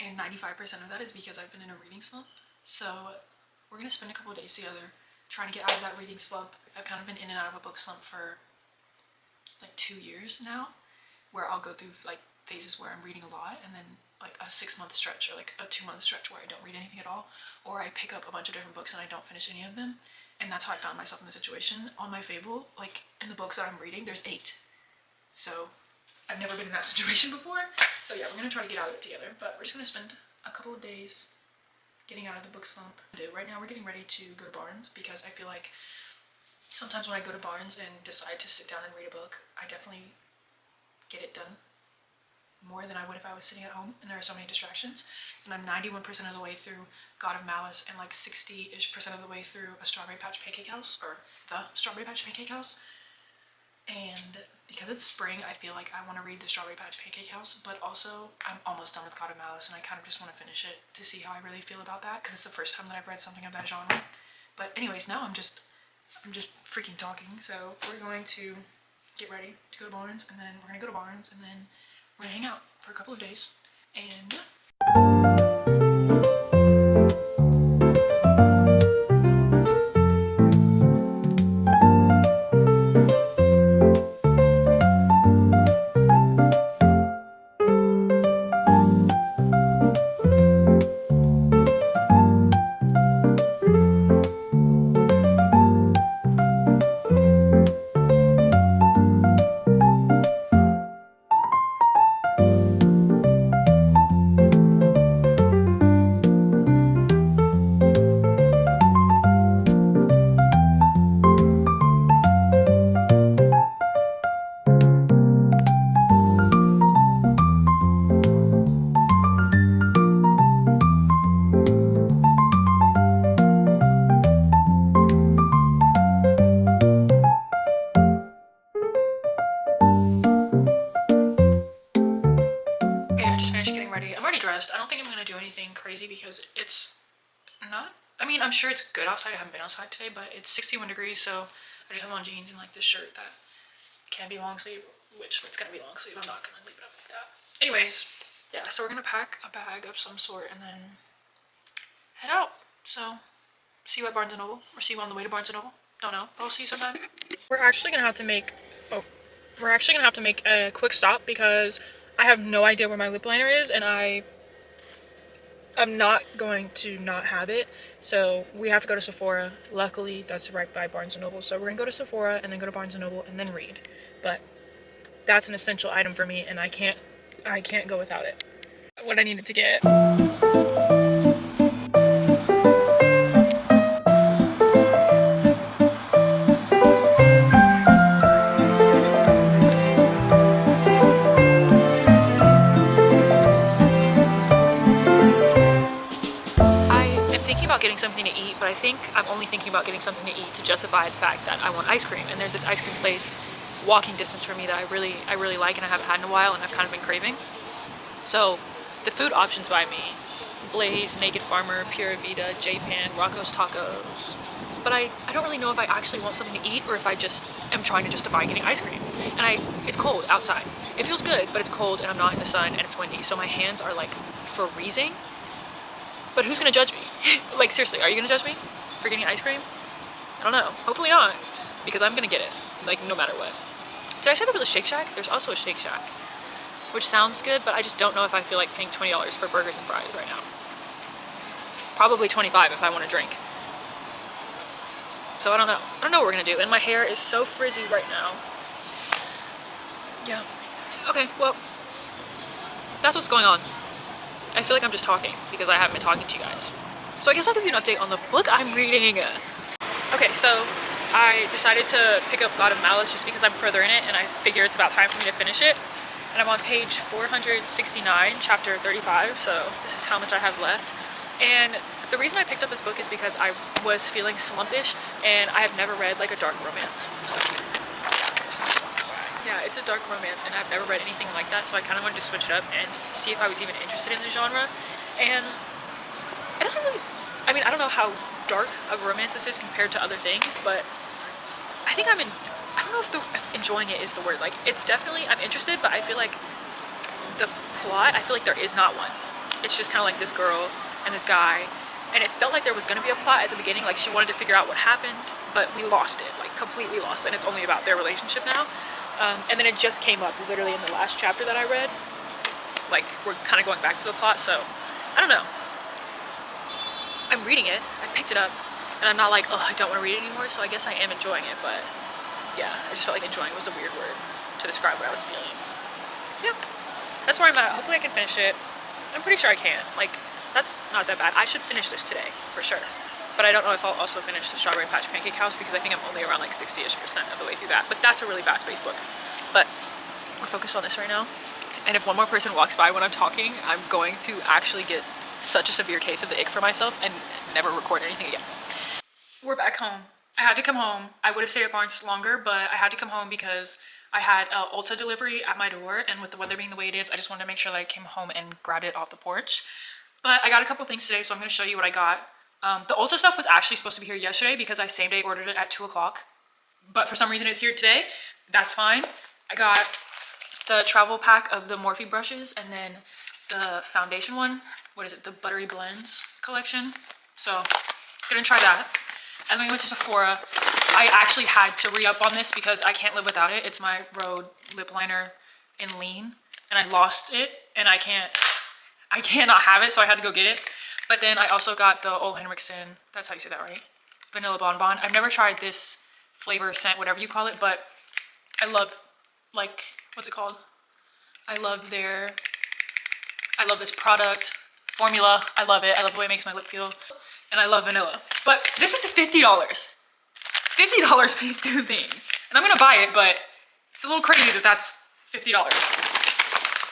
and 95% of that is because I've been in a reading slump. So we're gonna spend a couple of days together trying to get out of that reading slump. I've kind of been in and out of a book slump for like 2 years now, where I'll go through like phases where I'm reading a lot and then like a 6-month stretch or like a 2-month stretch where I don't read anything at all, or I pick up a bunch of different books and I don't finish any of them. And that's how I found myself in this situation. On my Fable, like in the books that I'm reading, there's 8. So I've never been in that situation before. So yeah, we're gonna try to get out of it together, but we're just gonna spend a couple of days getting out of the book slump. Right now we're getting ready to go to Barnes because I feel like sometimes when I go to Barnes and decide to sit down and read a book, I definitely get it done more than I would if I was sitting at home, and there are so many distractions. And I'm 91% of the way through God of Malice and like 60-ish% of the way through a Strawberry Patch Pancake House, or the Strawberry Patch Pancake House. And because it's spring, I feel like I want to read the Strawberry Patch Pancake House, but also I'm almost done with God of Malice and I kind of just want to finish it to see how I really feel about that, because it's the first time that I've read something of that genre. But anyways, now I'm just freaking talking. So we're going to get ready to go to Barnes, and then we're gonna go to Barnes, and then we're gonna hang out for a couple of days. And I don't think I'm gonna do anything crazy because it's not, I mean, I'm sure it's good outside. I haven't been outside today, but it's 61 degrees, so I just have on jeans and like this shirt that can be long sleeve, which it's gonna be long sleeve. I'm not gonna leave it up like that. Anyways, yeah, so we're gonna pack a bag of some sort and then head out. So see you at Barnes & Noble, or see you on the way to Barnes & Noble. Don't know, but I'll see you sometime. We're actually gonna have to make a quick stop because I have no idea where my lip liner is, and I'm not going to not have it, so we have to go to Sephora. Luckily, that's right by Barnes & Noble, so we're gonna go to Sephora and then go to Barnes & Noble and then read. But that's an essential item for me, and I can't go without it. What I needed to get. Getting something to eat, but I think I'm only thinking about getting something to eat to justify the fact that I want ice cream. And there's this ice cream place walking distance from me that I really like and I haven't had in a while, and I've kind of been craving. So the food options by me: Blaze, Naked Farmer, Pura Vida, J-Pan, Rocco's Tacos. But I don't really know if I actually want something to eat or if I just am trying to justify getting ice cream. And it's cold outside. It feels good, but it's cold and I'm not in the sun and it's windy, so my hands are like freezing. But who's gonna judge me? Like, seriously, are you gonna judge me for getting ice cream? I don't know. Hopefully not, because I'm gonna get it, like, no matter what. Did I say there was a Shake Shack? There's also a Shake Shack, which sounds good, but I just don't know if I feel like paying $20 for burgers and fries right now. Probably $25 if I want a drink. So I don't know. I don't know what we're gonna do, and my hair is so frizzy right now. Yeah. Okay, well, that's what's going on. I feel like I'm just talking because I haven't been talking to you guys. So I guess I'll give you an update on the book I'm reading. Okay, so I decided to pick up God of Malice just because I'm further in it and I figure it's about time for me to finish it. And I'm on page 469, chapter 35, so this is how much I have left. And the reason I picked up this book is because I was feeling slumpish and I have never read like a dark romance. So yeah, it's a dark romance and I've never read anything like that, so I kind of wanted to switch it up and see if I was even interested in the genre. And it doesn't really, I mean, I don't know how dark of a romance this is compared to other things, but I think I don't know if enjoying it is the word. Like, it's definitely, I'm interested, but I feel like the plot, I feel like there is not one. It's just kind of like this girl and this guy, and it felt like there was going to be a plot at the beginning, like she wanted to figure out what happened, but we lost it, like completely lost it, and it's only about their relationship now. And then it just came up literally in the last chapter that I read. Like, we're kind of going back to the plot, so I don't know. I'm reading it, I picked it up, and I'm not like, oh, I don't want to read it anymore, so I guess I am enjoying it, but yeah, I just felt like enjoying was a weird word to describe what I was feeling. Yeah, that's where I'm at. Hopefully I can finish it. I'm pretty sure I can. Like, that's not that bad. I should finish this today, for sure. But I don't know if I'll also finish the Strawberry Patch Pancake House because I think I'm only around like 60-ish% of the way through that. But that's a really fast-paced book. But we're focused on this right now. And if one more person walks by when I'm talking, I'm going to actually get such a severe case of the ick for myself and never record anything again. We're back home. I had to come home. I would have stayed at Barnes longer, but I had to come home because I had a Ulta delivery at my door, and with the weather being the way it is, I just wanted to make sure that I came home and grabbed it off the porch. But I got a couple things today, so I'm going to show you what I got. The Ulta stuff was actually supposed to be here yesterday because I same day ordered it at 2 o'clock. But for some reason it's here today. That's fine. I got the travel pack of the Morphe brushes and then the foundation one. What is it? The Buttery Blends collection. So, gonna try that. And then we went to Sephora. I actually had to re-up on this because I can't live without it. It's my Rhode lip liner in Lean. And I lost it and I cannot have it, so I had to go get it. But then I also got the Ole Henriksen, that's how you say that, right? Vanilla Bonbon. I've never tried this flavor, scent, whatever you call it, but I love, like, what's it called? I love this product, formula. I love it. I love the way it makes my lip feel. And I love vanilla. But this is $50. $50 for these two things. And I'm gonna buy it, but it's a little crazy that that's $50.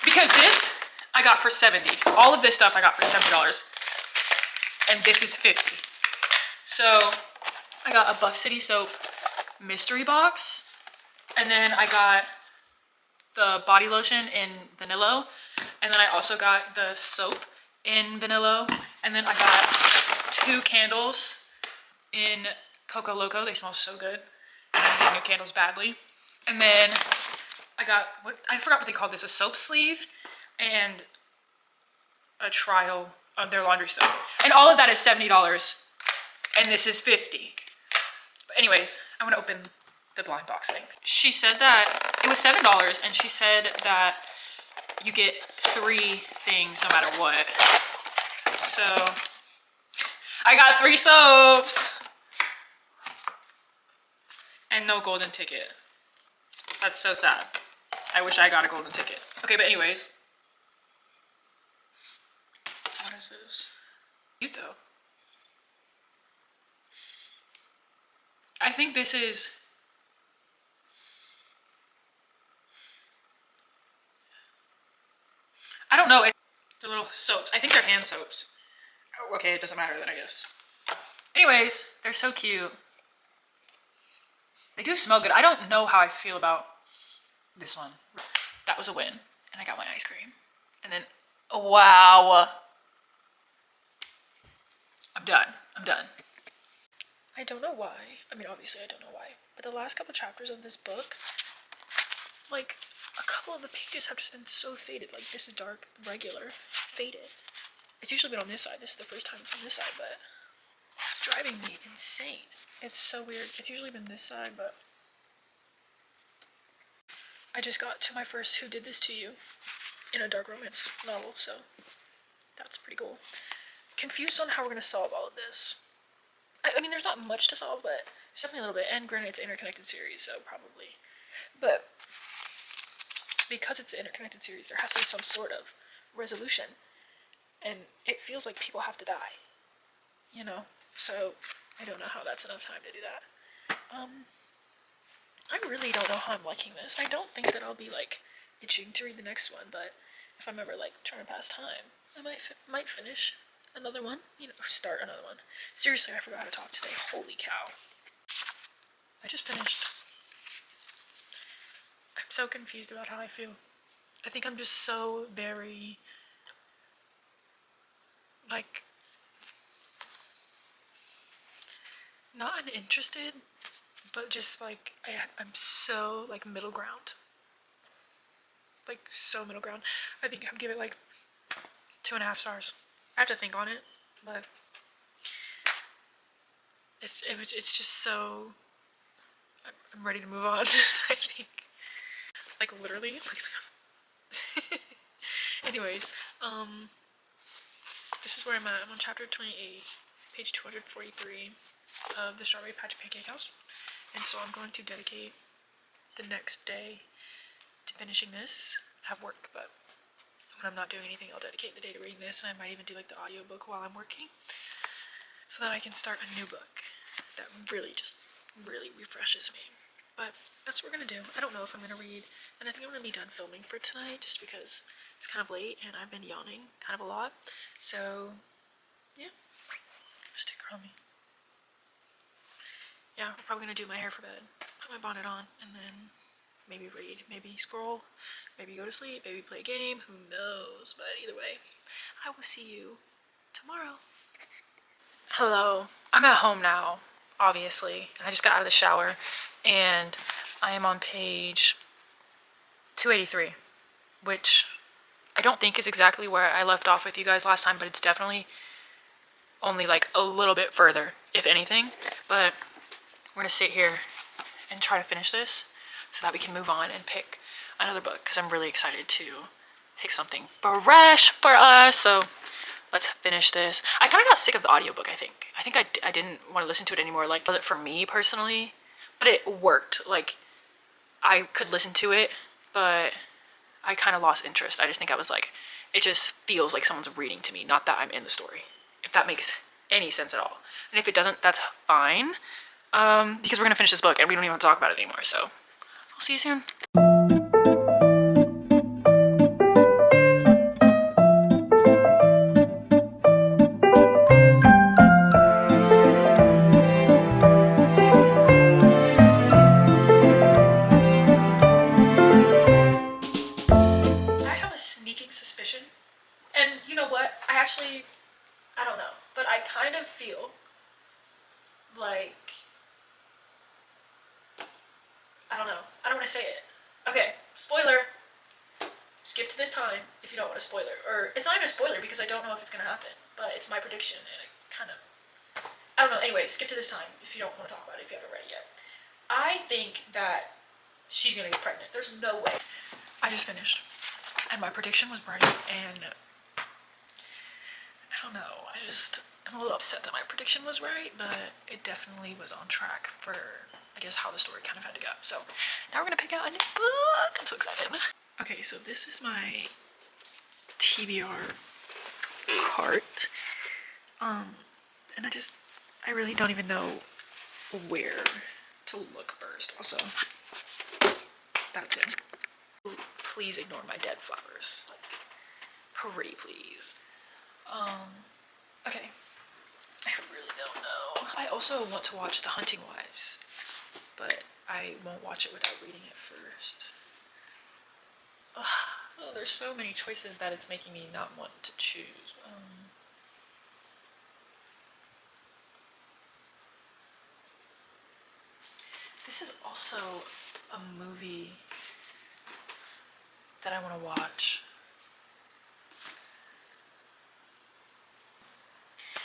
Because this, I got for $70. All of this stuff I got for $70. And this is $50. So I got a Buff City Soap mystery box. And then I got the body lotion in vanilla. And then I also got the soap in vanilla. And then I got 2 candles in Coco Loco. They smell so good. And I need new candles badly. And then I got, I forgot what they called this, a soap sleeve and a trial of their laundry soap. And all of that is $70. And this is $50. But anyways, I'm gonna open the blind box things. She said that it was $7 and she said that you get 3 things no matter what. So I got 3 soaps and no golden ticket. That's so sad. I wish I got a golden ticket. Okay, but anyways. What is this? Cute though. I think this is I don't know. They're little soaps. I think they're hand soaps. Oh, okay, it doesn't matter then, I guess. Anyways, they're so cute. They do smell good. I don't know how I feel about this one. That was a win. And I got my ice cream. And then, oh, wow. I'm done. I'm done. I don't know why. I mean, obviously I don't know why. But the last couple chapters of this book, like, a couple of the pages have just been so faded. Like, this is dark, regular, faded. It's usually been on this side. This is the first time it's on this side, but it's driving me insane. It's so weird. It's usually been this side, but I just got to my first Who Did This To You in a dark romance novel, so that's pretty cool. Confused on how we're going to solve all of this. I mean, there's not much to solve, but there's definitely a little bit. And granted, it's an interconnected series, so probably. But because it's an interconnected series, there has to be some sort of resolution. And it feels like people have to die, you know? So I don't know how that's enough time to do that. I really don't know how I'm liking this. I don't think that I'll be, like, itching to read the next one, but if I'm ever, like, trying to pass time, I might finish another one, you know, or start another one. Seriously, I forgot how to talk today. Holy cow. I just finished. I'm so confused about how I feel. I think I'm just so very, like, not uninterested, but just, like, I'm so, like, middle ground. Like, so middle ground. I think I'd give it, like, 2.5 stars. I have to think on it, but it's just so. I'm ready to move on. I think, like literally. Anyways, this is where I'm at. I'm on chapter 28, page 243 of the Strawberry Patch Pancake House, and so I'm going to dedicate the next day to finishing this. I have work, but when I'm not doing anything, I'll dedicate the day to reading this, and I might even do like the audiobook while I'm working, so that I can start a new book that really refreshes me. But that's what we're gonna do. I don't know if I'm gonna read, and I think I'm gonna be done filming for tonight just because it's kind of late and I've been yawning kind of a lot. So yeah, sticker on me. Yeah, I'm probably gonna do my hair for bed, put my bonnet on, and then maybe read, maybe scroll, maybe go to sleep, maybe play a game, who knows. But either way, I will see you tomorrow. Hello, I'm at home now, obviously, and I just got out of the shower, and I am on page 283, which I don't think is exactly where I left off with you guys last time, but it's definitely only like a little bit further, if anything. But we're gonna sit here and try to finish this so that we can move on and pick another book, because I'm really excited to pick something fresh for us. So let's finish this. I kind of got sick of the audiobook, I think. I didn't want to listen to it anymore. Like, was it for me personally? But it worked. Like, I could listen to it, but I kind of lost interest. I just think I was like, it just feels like someone's reading to me, not that I'm in the story. If that makes any sense at all. And if it doesn't, that's fine. Because we're going to finish this book and we don't even have to talk about it anymore. So I'll see you soon. And you know what? I don't know, but I kind of feel like, I don't know. I don't want to say it. Okay, spoiler. Skip to this time if you don't want a spoiler. Or, it's not even a spoiler because I don't know if it's going to happen, but it's my prediction and it kind of, I don't know. Anyway, skip to this time if you don't want to talk about it, if you haven't read it yet. I think that she's going to get pregnant. There's no way. I just finished. And my prediction was right, and I don't know, I'm a little upset that my prediction was right, but it definitely was on track for, I guess, how the story kind of had to go. So now we're gonna pick out a new book. I'm so excited. Okay, so this is my TBR cart. And I really don't even know where to look first. Also, that's it. Please ignore my dead flowers. Like, pretty please. Okay. I really don't know. I also want to watch The Hunting Wives, but I won't watch it without reading it first. Oh, there's so many choices that it's making me not want to choose. This is also a movie that I want to watch.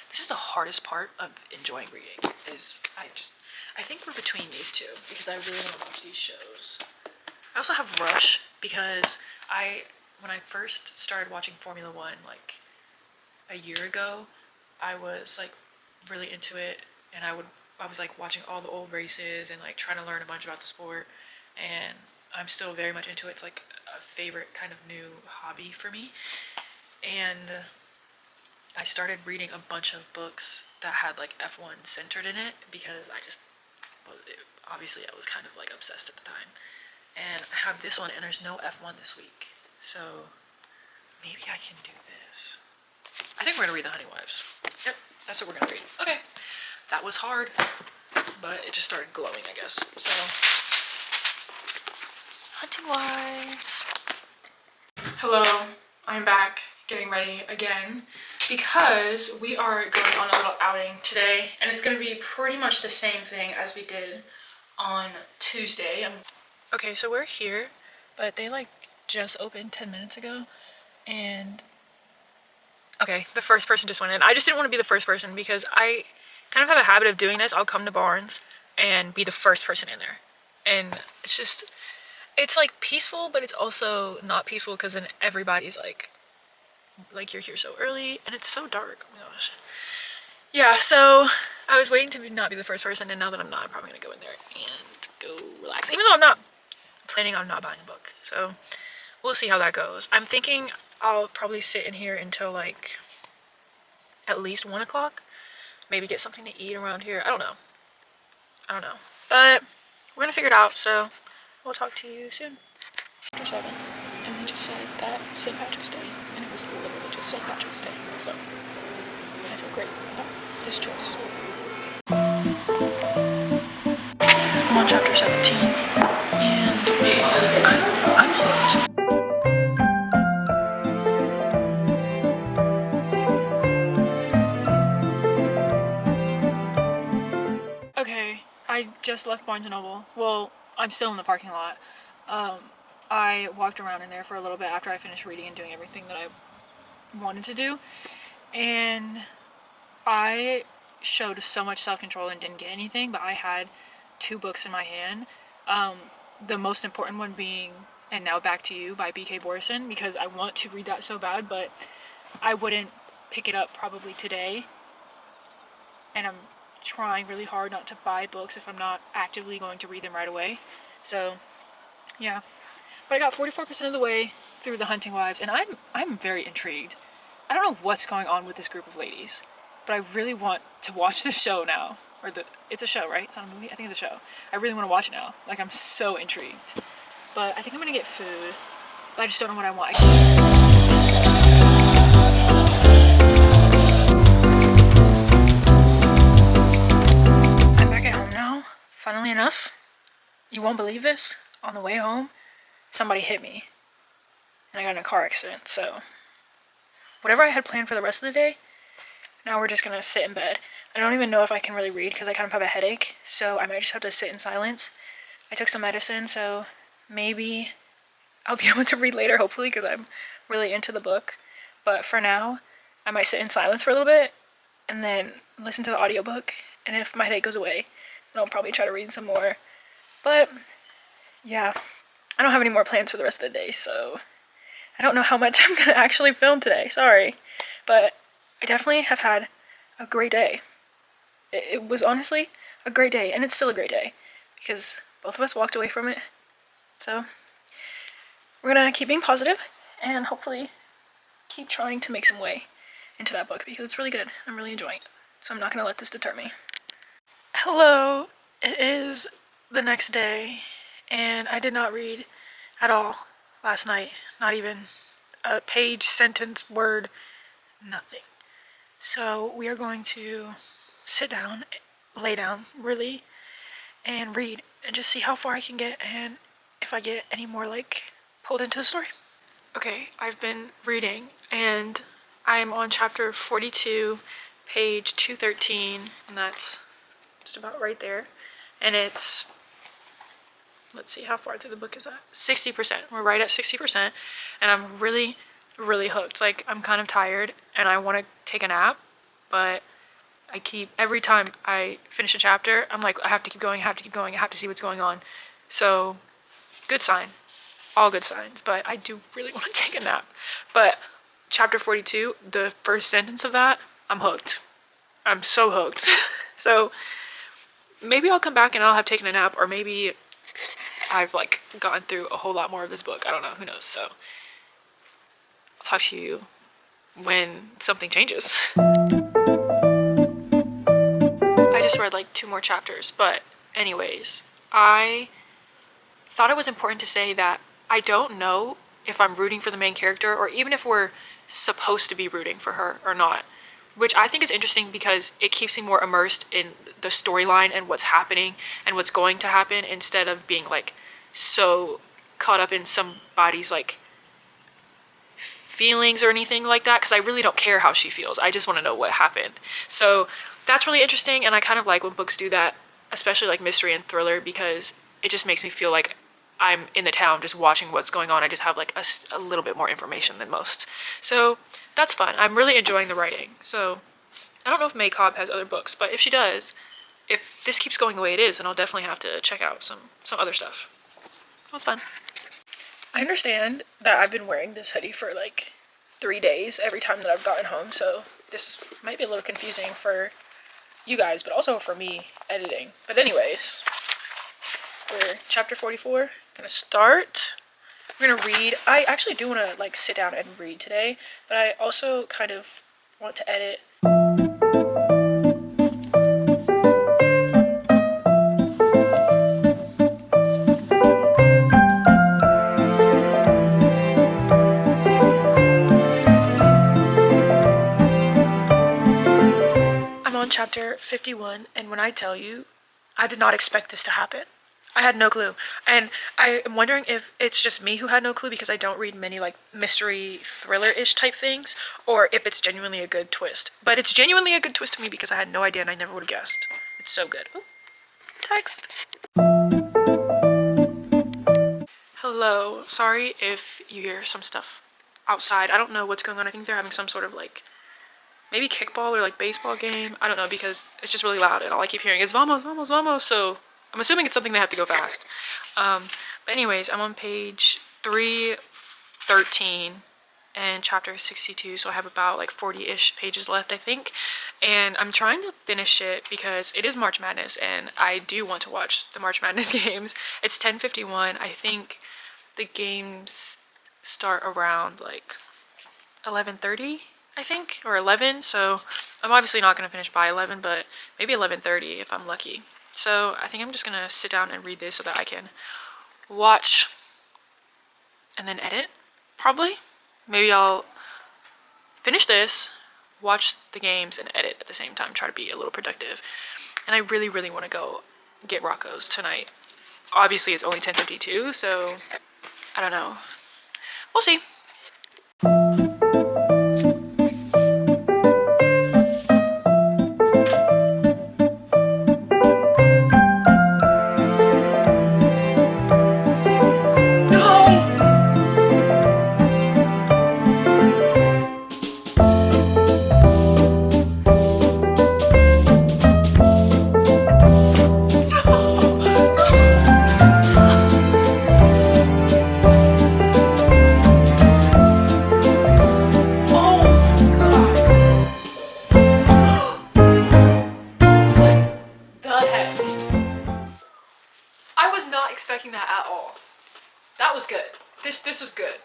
This is the hardest part of enjoying reading, is I think we're between these two because I really want to watch these shows. I also have Rush because when I first started watching Formula One like a year ago, I was like really into it, and I was like watching all the old races and like trying to learn a bunch about the sport, and I'm still very much into it. It's like a favorite kind of new hobby for me. And I started reading a bunch of books that had like F1 centered in it because obviously I was kind of like obsessed at the time. And I have this one, and there's no F1 this week, so maybe I can do this. I think we're gonna read The Hunting Wives. Yep, that's what we're gonna read. Okay, that was hard, but it just started glowing, I guess. So, Hunting Wives. Hello, I'm back, getting ready again, because we are going on a little outing today, and it's gonna be pretty much the same thing as we did on Tuesday. Okay, so we're here, but they like just opened 10 minutes ago, and Okay, the first person just went in. I just didn't want to be the first person because I kind of have a habit of doing this. I'll come to Barnes and be the first person in there. And it's just, it's like peaceful, but it's also not peaceful because then everybody's like you're here so early and it's so dark. Oh my gosh. Yeah, so I was waiting to not be the first person, and now that I'm not, I'm probably gonna go in there and go relax. Even though I'm not planning on not buying a book. So we'll see how that goes. I'm thinking I'll probably sit in here until like at least 1 o'clock. Maybe get something to eat around here. I don't know. But we're gonna figure it out, so we'll talk to you soon. Chapter 7. And they just said that it's St. Patrick's Day, and it was literally just St. Patrick's Day. So I feel great about this choice. I'm on chapter 17, and I'm hooked. Okay, I just left Barnes & Noble. Well, I'm still in the parking lot. I walked around in there for a little bit after I finished reading and doing everything that I wanted to do, and I showed so much self-control and didn't get anything, but I had 2 books in my hand. The most important one being And Now Back to You by B.K. Borison, because I want to read that so bad, but I wouldn't pick it up probably today, and I'm trying really hard not to buy books if I'm not actively going to read them right away. So yeah, but I got 44% of the way through The Hunting Wives, and I'm very intrigued. I don't know what's going on with this group of ladies, but I really want to watch the show now. It's a show, right? It's not a movie? I think it's a show. I really want to watch it now. Like, I'm so intrigued. But I think I'm gonna get food, but I just don't know what I want. I'm back at home now, funnily enough. You won't believe this. On the way home, somebody hit me, and I got in a car accident, so whatever I had planned for the rest of the day, now we're just gonna sit in bed. I don't even know if I can really read because I kind of have a headache, so I might just have to sit in silence. I took some medicine, so maybe I'll be able to read later, hopefully, because I'm really into the book. But for now, I might sit in silence for a little bit and then listen to the audiobook, and if my headache goes away, then I'll probably try to read some more. But yeah, I don't have any more plans for the rest of the day, so I don't know how much I'm gonna actually film today, sorry. But I definitely have had a great day. It was honestly a great day, and it's still a great day, because both of us walked away from it. So we're gonna keep being positive, and hopefully keep trying to make some way into that book, because it's really good. I'm really enjoying it, so I'm not gonna let this deter me. Hello, it is the next day, and I did not read at all last night. Not even a page, sentence, word, nothing. So we are going to sit down, lay down, really, and read, and just see how far I can get, and if I get any more, like, pulled into the story. Okay, I've been reading, and I'm on chapter 42, page 213, and that's just about right there. And it's, let's see, how far through the book is that? 60%. We're right at 60%, and I'm really, really hooked. Like, I'm kind of tired, and I want to take a nap, but every time I finish a chapter, I'm like, I have to keep going, I have to see what's going on. So, good sign. All good signs, but I do really want to take a nap. But chapter 42, the first sentence of that, I'm hooked. I'm so hooked. So, maybe I'll come back and I'll have taken a nap, or maybe I've, like, gotten through a whole lot more of this book. I don't know, who knows. So, I'll talk to you when something changes. I just read like 2 more chapters, but anyways, I thought it was important to say that I don't know if I'm rooting for the main character, or even if we're supposed to be rooting for her or not, which I think is interesting because it keeps me more immersed in the storyline and what's happening and what's going to happen, instead of being like so caught up in somebody's like feelings or anything like that, because I really don't care how she feels. I just want to know what happened. So that's really interesting, and I kind of like when books do that, especially like mystery and thriller, because it just makes me feel like I'm in the town just watching what's going on. I just have like a little bit more information than most. So that's fun. I'm really enjoying the writing. So I don't know if May Cobb has other books, but if she does, if this keeps going the way it is, then I'll definitely have to check out some other stuff. That's fun. I understand that I've been wearing this hoodie for like 3 days every time that I've gotten home, so this might be a little confusing for you guys, but also for me editing. But anyways, we're chapter 44. Gonna start. We're gonna read. I actually do want to like sit down and read today, but I also kind of want to edit. I'm on chapter 51, and when I tell you, I did not expect this to happen. I had no clue. And I am wondering if it's just me who had no clue because I don't read many like mystery thriller-ish type things, or if it's genuinely a good twist. But it's genuinely a good twist to me because I had no idea and I never would have guessed. It's so good. Ooh, text. Hello. Sorry if you hear some stuff outside. I don't know what's going on. I think they're having some sort of like maybe kickball or like baseball game. I don't know because it's just really loud and all I keep hearing is vamos, vamos, vamos. So I'm assuming it's something they have to go fast. But anyways, I'm on page 313 and chapter 62. So I have about like 40-ish pages left, I think. And I'm trying to finish it because it is March Madness and I do want to watch the March Madness games. It's 10:51. I think the games start around like 11:30. I think, or 11, so I'm obviously not going to finish by 11, but maybe 11:30 if I'm lucky. So I think I'm just going to sit down and read this so that I can watch and then edit, probably. Maybe I'll finish this, watch the games, and edit at the same time, try to be a little productive. And I really, really want to go get Rocco's tonight. Obviously, it's only 10:52, so I don't know. We'll see. Expecting that at all. That was good. This was good.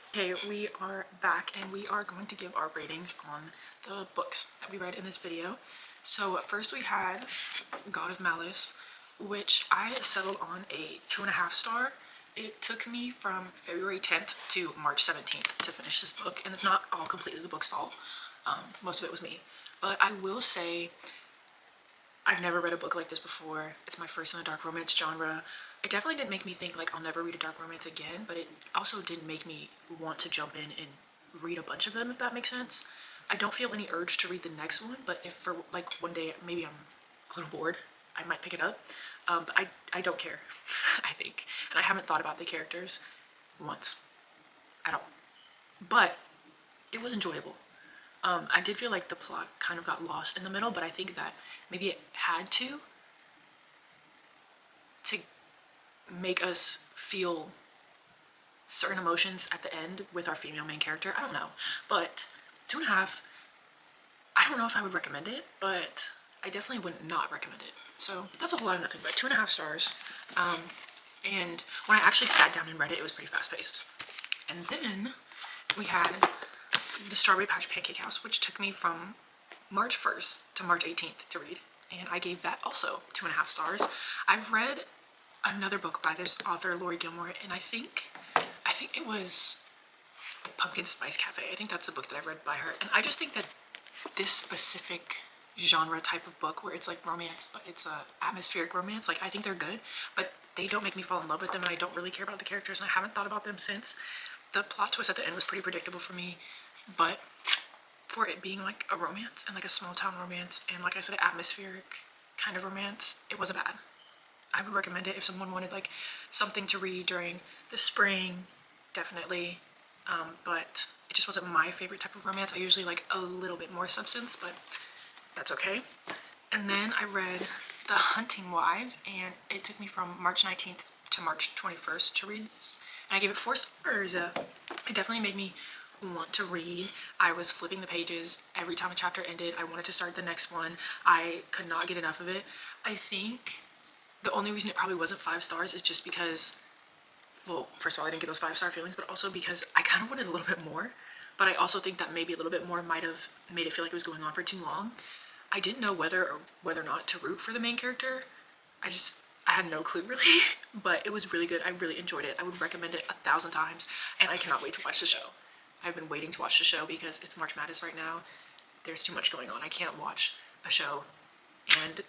Okay, we are back and we are going to give our ratings on the books that we read in this video. So first we had God of Malice, which I settled on a 2.5 star. It took me from February 10th to March 17th to finish this book, and it's not all completely the book's fault. Most of it was me. But I will say I've never read a book like this before. It's my first in the dark romance genre. It definitely didn't make me think like I'll never read a dark romance again, but it also didn't make me want to jump in and read a bunch of them, if that makes sense. I don't feel any urge to read the next one, but if for like one day maybe I'm a little bored, I might pick it up. But I don't care, I think. And I haven't thought about the characters once at all. But it was enjoyable. I did feel like the plot kind of got lost in the middle, but I think that maybe it had to make us feel certain emotions at the end with our female main character. I don't know, but 2.5, I don't know if I would recommend it, but I definitely would not recommend it. So that's a whole lot of nothing, but 2.5 stars. And when I actually sat down and read it, it was pretty fast-paced. And then we had the Strawberry Patch Pancake House, which took me from March 1st to March 18th to read, and I gave that also 2.5 stars. I've read another book by this author, Lori Gilmore, and I think it was Pumpkin Spice Cafe. I think that's the book that I've read by her, and I just think that this specific genre type of book where it's like romance, but it's a atmospheric romance, like I think they're good, but they don't make me fall in love with them, and I don't really care about the characters, and I haven't thought about them since. The plot twist at the end was pretty predictable for me, but for it being like a romance and like a small town romance and like I said, an atmospheric kind of romance, it wasn't bad. I would recommend it if someone wanted like something to read during the spring, definitely. But it just wasn't my favorite type of romance. I usually like a little bit more substance, but that's okay. And then I read The Hunting Wives, and it took me from March 19th to March 21st to read this. And I gave it 4 stars. It definitely made me want to read. I was flipping the pages every time a chapter ended. I wanted to start the next one. I could not get enough of it. I think the only reason it probably wasn't 5 stars is just because, well, first of all, I didn't get those 5-star feelings, but also because I kind of wanted a little bit more. But I also think that maybe a little bit more might have made it feel like it was going on for too long. I didn't know whether or not to root for the main character. I had no clue really, but it was really good. I really enjoyed it. I would recommend it 1,000 times, and I cannot wait to watch the show. I've been waiting to watch the show because it's March Madness right now. There's too much going on. I can't watch a show and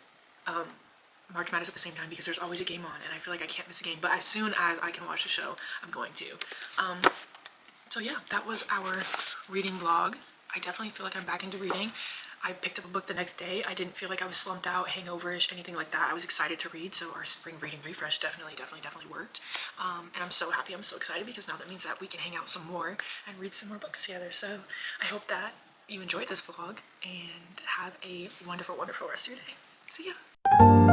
March Madness at the same time because there's always a game on, and I feel like I can't miss a game. But as soon as I can watch the show, I'm going to. So yeah, that was our reading vlog. I definitely feel like I'm back into reading. I picked up a book the next day. I didn't feel like I was slumped out, hangover-ish, anything like that. I was excited to read, so our spring reading refresh definitely worked. And I'm so happy, I'm so excited because now that means that we can hang out some more and read some more books together. So I hope that you enjoyed this vlog and have a wonderful, wonderful rest of your day. See ya!